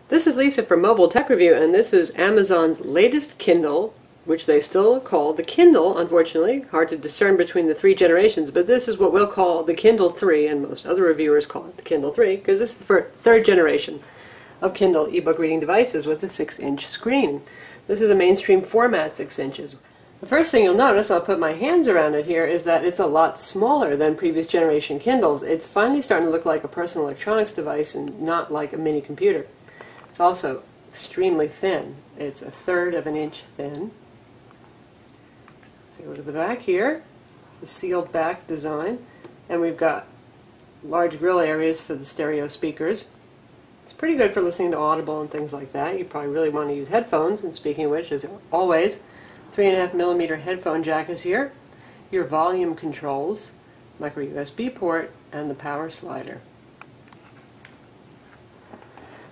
This is Lisa from Mobile Tech Review, and this is Amazon's latest Kindle, which they still call the Kindle, unfortunately. Hard to discern between the three generations, but this is what we'll call the Kindle 3, and most other reviewers call it the Kindle 3, because this is the third generation of Kindle ebook reading devices with a 6-inch screen. This is a mainstream format, 6 inches. The first thing you'll notice, I'll put my hands around it here, is that it's a lot smaller than previous generation Kindles. It's finally starting to look like a personal electronics device and not like a mini computer. It's also extremely thin. It's 1/3 of an inch thin. Take a look at the back here. It's a sealed back design, and we've got large grill areas for the stereo speakers. It's pretty good for listening to Audible and things like that. You probably really want to use headphones, and speaking of which, as always, 3.5mm headphone jack is here, your volume controls, micro USB port, and the power slider.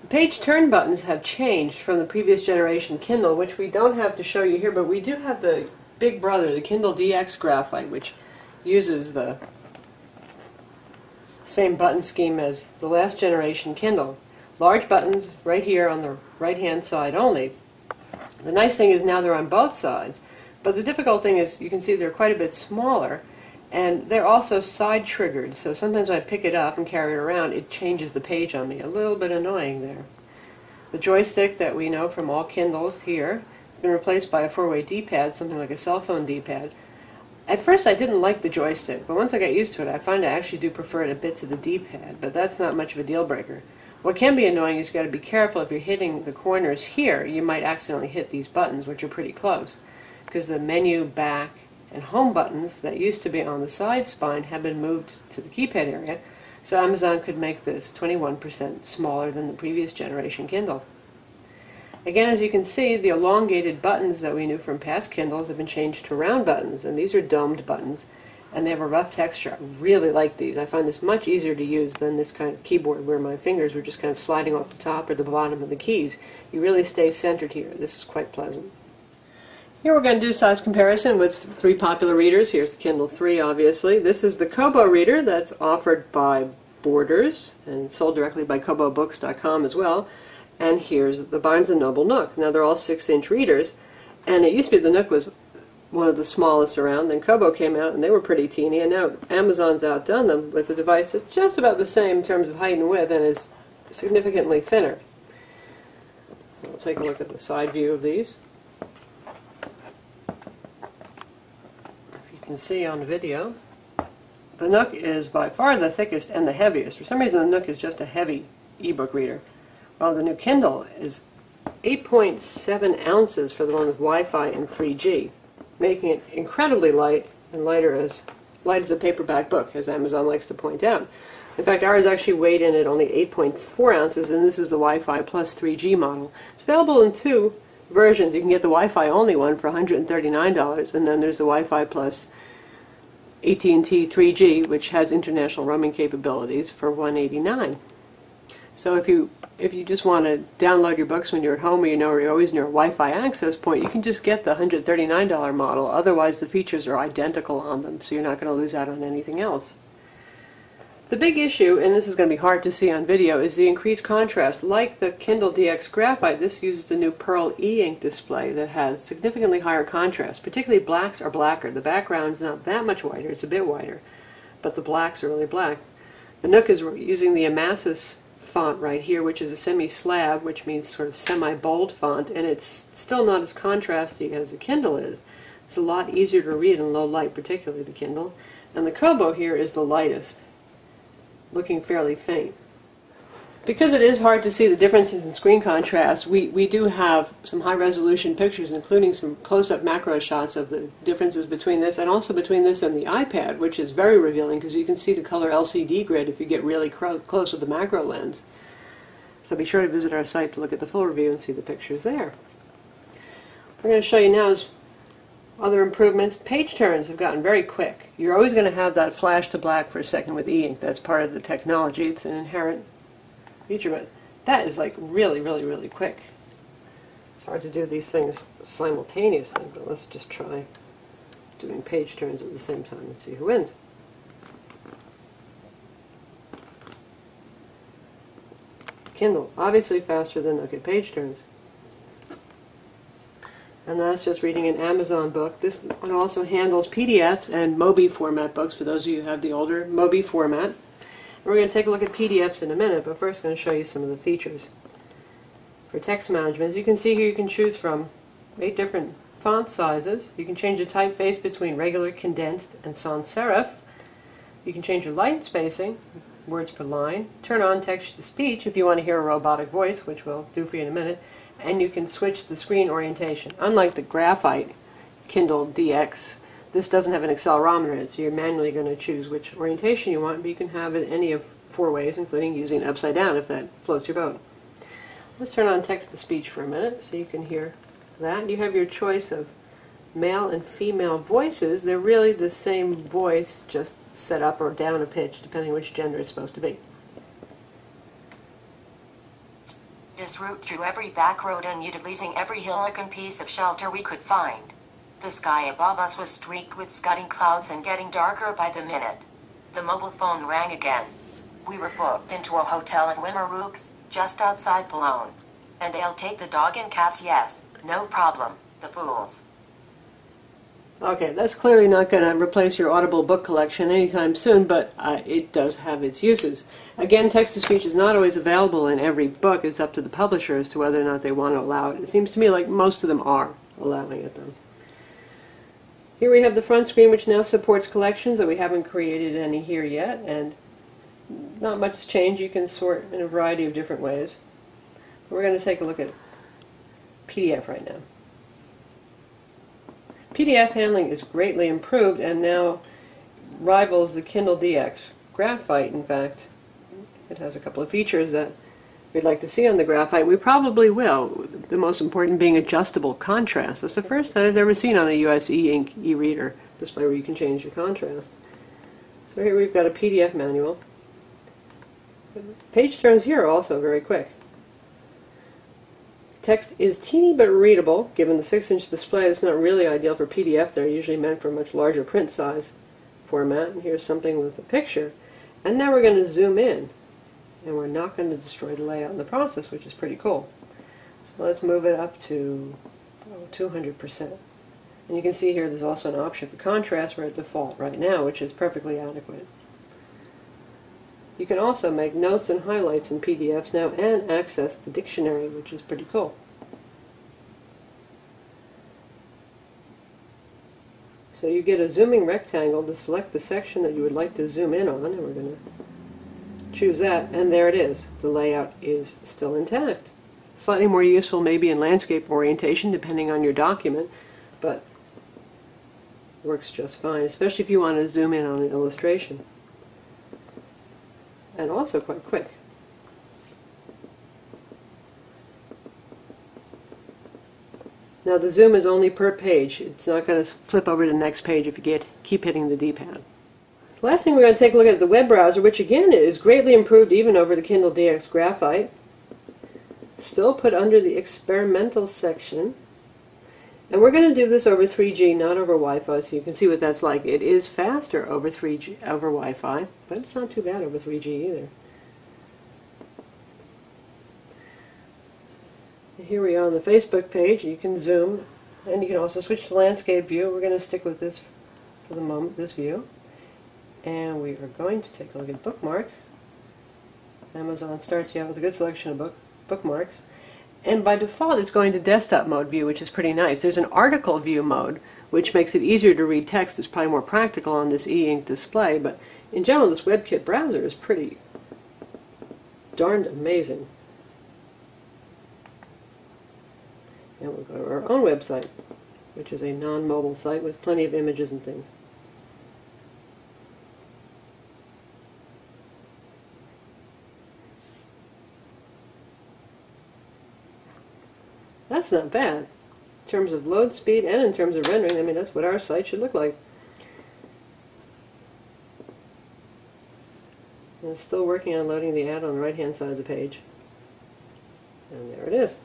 The page turn buttons have changed from the previous generation Kindle, which we don't have to show you here, but we do have the big brother, the Kindle DX Graphite, which uses the same button scheme as the last generation Kindle. Large buttons right here on the right hand side only. The nice thing is now they're on both sides, but the difficult thing is you can see they're quite a bit smaller, and they're also side triggered, so sometimes when I pick it up and carry it around, it changes the page on me. A little bit annoying there. The joystick that we know from all Kindles here has been replaced by a 4-way D-pad, something like a cell phone D-pad. At first I didn't like the joystick, but once I got used to it, I find I actually do prefer it a bit to the D-pad, but that's not much of a deal breaker. What can be annoying is you've got to be careful if you're hitting the corners here. You might accidentally hit these buttons, which are pretty close, because the menu, back, and home buttons that used to be on the side spine have been moved to the keypad area, so Amazon could make this 21% smaller than the previous generation Kindle. Again, as you can see, the elongated buttons that we knew from past Kindles have been changed to round buttons, and these are domed buttons, and they have a rough texture. I really like these. I find this much easier to use than this kind of keyboard where my fingers were just kind of sliding off the top or the bottom of the keys. You really stay centered here. This is quite pleasant. Here we're going to do size comparison with three popular readers. Here's the Kindle 3, obviously. This is the Kobo reader that's offered by Borders and sold directly by KoboBooks.com as well. And here's the Barnes & Noble Nook. Now they're all 6-inch readers, and it used to be the Nook was one of the smallest around. Then Kobo came out and they were pretty teeny, and now Amazon's outdone them with a device that's just about the same in terms of height and width and is significantly thinner. We'll take a look at the side view of these. You can see on video, the Nook is by far the thickest and the heaviest. For some reason the Nook is just a heavy ebook reader, while the new Kindle is 8.7 ounces for the one with Wi-Fi and 3G, making it incredibly light and light as a paperback book, as Amazon likes to point out. In fact, ours actually weighed in at only 8.4 ounces, and this is the Wi-Fi plus 3G model. It's available in two versions. You can get the Wi-Fi only one for $139, and then there's the Wi-Fi plus AT&T 3G, which has international roaming capabilities, for $189. So if you just want to download your books when you're at home, or you're always near a Wi-Fi access point, you can just get the $139 model. Otherwise, the features are identical on them, so you're not going to lose out on anything else. The big issue, and this is going to be hard to see on video, is the increased contrast. Like the Kindle DX Graphite, this uses the new Pearl e-ink display that has significantly higher contrast. Particularly blacks are blacker. The background's not that much whiter, it's a bit whiter, but the blacks are really black. The Nook is using the Amasis font right here, which is a semi-slab, which means sort of semi-bold font, and it's still not as contrasty as the Kindle is. It's a lot easier to read in low light, particularly the Kindle. And the Kobo here is the lightest, looking fairly faint. Because it is hard to see the differences in screen contrast, we do have some high-resolution pictures, including some close-up macro shots of the differences between this, and also between this and the iPad, which is very revealing because you can see the color LCD grid if you get really close with the macro lens. So be sure to visit our site to look at the full review and see the pictures there. What I'm going to show you now is other improvements. Page turns have gotten very quick. You're always going to have that flash to black for a second with e-ink. That's part of the technology. It's an inherent feature, but that is like really, really, really quick. It's hard to do these things simultaneously, but let's just try doing page turns at the same time and see who wins. Kindle. Obviously faster than Nook at page turns. And that's just reading an Amazon book. This one also handles PDFs and Mobi format books for those of you who have the older Mobi format. And we're going to take a look at PDFs in a minute, but first I'm going to show you some of the features. For text management, as you can see here, you can choose from 8 different font sizes. You can change the typeface between regular, condensed, and sans serif. You can change your line spacing, words per line, turn on text-to-speech if you want to hear a robotic voice, which we'll do for you in a minute, and you can switch the screen orientation. Unlike the graphite Kindle DX, this doesn't have an accelerometer in it, so you're manually going to choose which orientation you want, but you can have it any of 4 ways, including using it upside down if that floats your boat. Let's turn on text-to-speech for a minute so you can hear that. You have your choice of male and female voices. They're really the same voice, just set up or down a pitch, depending which gender it's supposed to be. This route through every back road and utilizing every hillock and piece of shelter we could find. The sky above us was streaked with scudding clouds and getting darker by the minute. The mobile phone rang again. We were booked into a hotel in Wimarooks, just outside Boulogne. And they'll take the dog and cats, yes, no problem, the fools. Okay, that's clearly not going to replace your Audible book collection anytime soon, but it does have its uses. Again, text-to-speech is not always available in every book. It's up to the publisher as to whether or not they want to allow it. It seems to me like most of them are allowing it, though. Here we have the front screen, which now supports collections, though we haven't created any here yet, and not much has changed. You can sort in a variety of different ways. We're going to take a look at PDF right now. PDF handling is greatly improved and now rivals the Kindle DX. Graphite, in fact, it has a couple of features that we'd like to see on the Graphite. We probably will, the most important being adjustable contrast. That's the first that I've ever seen on a US e-ink e-reader display where you can change your contrast. So here we've got a PDF manual. Page turns here are also very quick. Text is teeny but readable. Given the 6-inch display, it's not really ideal for PDF. They're usually meant for a much larger print size format. And here's something with a picture. And now we're going to zoom in. And we're not going to destroy the layout in the process, which is pretty cool. So let's move it up to 200%. And you can see here there's also an option for contrast. We're at default right now, which is perfectly adequate. You can also make notes and highlights in PDFs now and access the dictionary, which is pretty cool. So you get a zooming rectangle to select the section that you would like to zoom in on, and we're going to choose that, and there it is. The layout is still intact. Slightly more useful maybe in landscape orientation, depending on your document, but works just fine, especially if you want to zoom in on an illustration. And also quite quick. Now the zoom is only per page. It's not going to flip over to the next page if you keep hitting the D-pad. Last thing we're going to take a look at the web browser, which again is greatly improved even over the Kindle DX Graphite. Still put under the experimental section. And we're going to do this over 3G, not over Wi-Fi, so you can see what that's like. It is faster over 3G, over Wi-Fi, but it's not too bad over 3G either. Here we are on the Facebook page. You can zoom, and you can also switch to landscape view. We're going to stick with this for the moment, this view. And we are going to take a look at bookmarks. Amazon starts you out with a good selection of bookmarks. And by default, it's going to desktop mode view, which is pretty nice. There's an article view mode, which makes it easier to read text. It's probably more practical on this e-ink display, but in general, this WebKit browser is pretty darned amazing. And we'll go to our own website, which is a non-mobile site with plenty of images and things. That's not bad. In terms of load speed and in terms of rendering, I mean, that's what our site should look like. And it's still working on loading the ad on the right-hand side of the page. And there it is.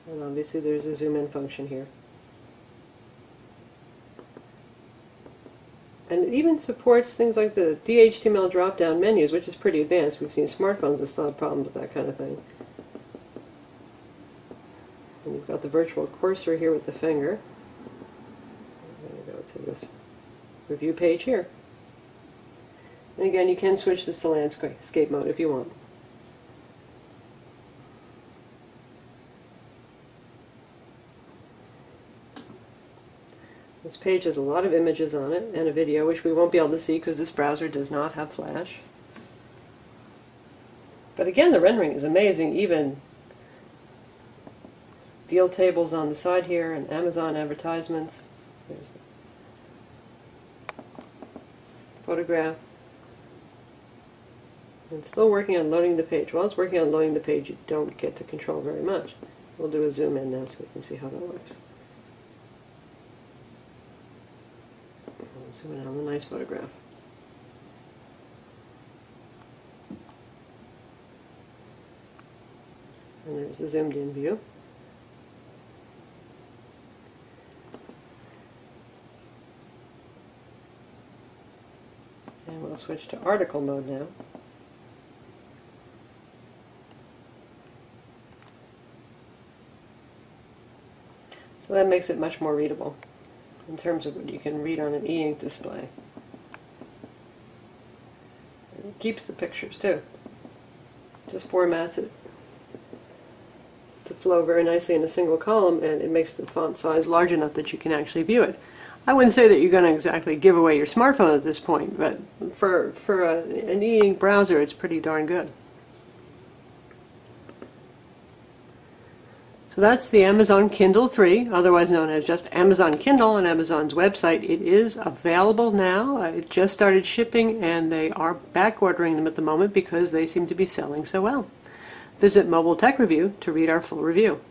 And obviously there's a zoom in function here. And it even supports things like the DHTML drop-down menus, which is pretty advanced. We've seen smartphones that still have problems with that kind of thing. And you've got the virtual cursor here with the finger. I'm going to go to this review page here. And again, you can switch this to landscape mode if you want. This page has a lot of images on it and a video, which we won't be able to see because this browser does not have Flash. But again, the rendering is amazing. Even deal tables on the side here and Amazon advertisements. There's the photograph. And still working on loading the page. While it's working on loading the page, you don't get to control very much. We'll do a zoom in now so we can see how that works. Zoom in on the nice photograph. And there's the zoomed in view. And we'll switch to article mode now. So that makes it much more readable in terms of what you can read on an e-ink display. And it keeps the pictures too. Just formats it to flow very nicely in a single column, and it makes the font size large enough that you can actually view it. I wouldn't say that you're going to exactly give away your smartphone at this point, but for an e-ink browser, it's pretty darn good. So that's the Amazon Kindle 3, otherwise known as just Amazon Kindle on Amazon's website. It is available now. It just started shipping, and they are back ordering them at the moment because they seem to be selling so well. Visit Mobile Tech Review to read our full review.